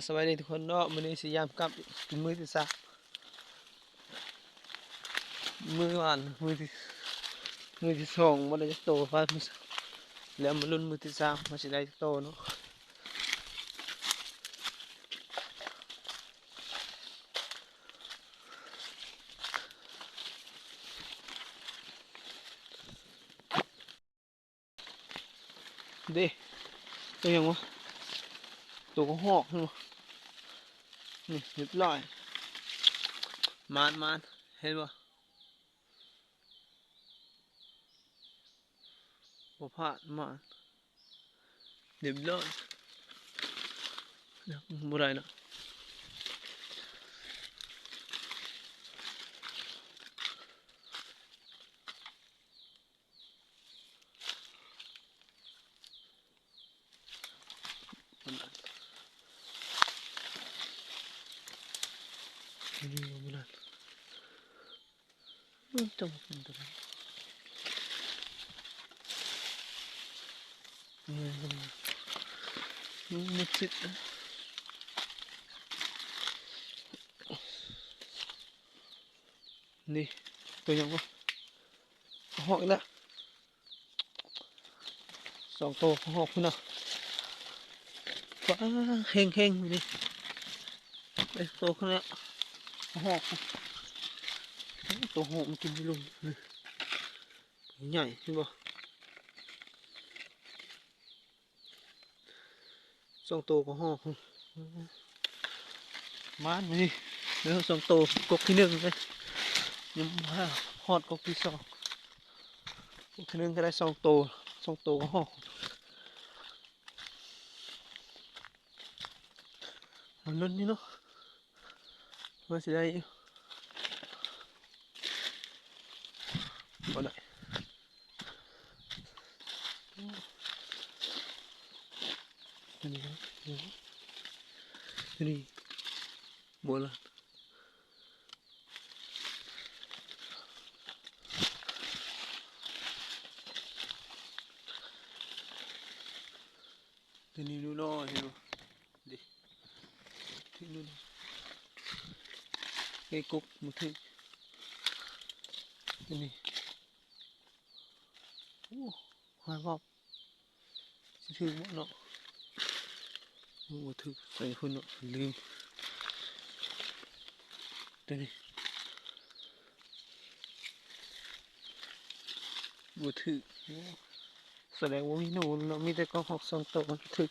สวัสดีทุกคนเนาะมื้อนี้สิยามกลับเป็นมื้อที่สามมื้อวานมื้อที่สองบ่ได้จักโตฟ้ามื้อสามแล้วมาลุ้นมื้อที่สามว่าสิได้จักโตเนาะเด้ตัวหยังวะตัวก็หอกเนาะนี่เรียบร้อยมานเห็นบ่บ่พลาดมานเรียบร้อยบ่ได้เนาะบ่ได้จังเป็นตัวนั้นมันสินี่ตัวหยังวะหอกอีกแล้วสองตัวหอกพุ่นน่ะว้าเฮงๆนี่ไอ้ตัวข้างนี้หอกตัวหอกมันกินไม่ลงนี่ใหญ่ใช่ป่ะสองตัวก็หอกมานนี่แล้วสองตัวกกที่หนึ่งเลยยังมาหอดกกที่สองกกที่หนึ่งก็ได้สองตัวก็หอกมันลุ้นนี่เนาะว่าสิได้บ่ได้นี่ครับนี่บ่ละนี่ดูน้อยดูดิที่นู่นไอ้กกมันถึงนี่โอ้หายวับสิถึงบ่เนาะโอ้ถึงใส่พุ่นเนาะลืมตัวนี้บ่ถึงแสดงว่ามีหนูเนาะมีแต่กองหอกสองตัวมันถึง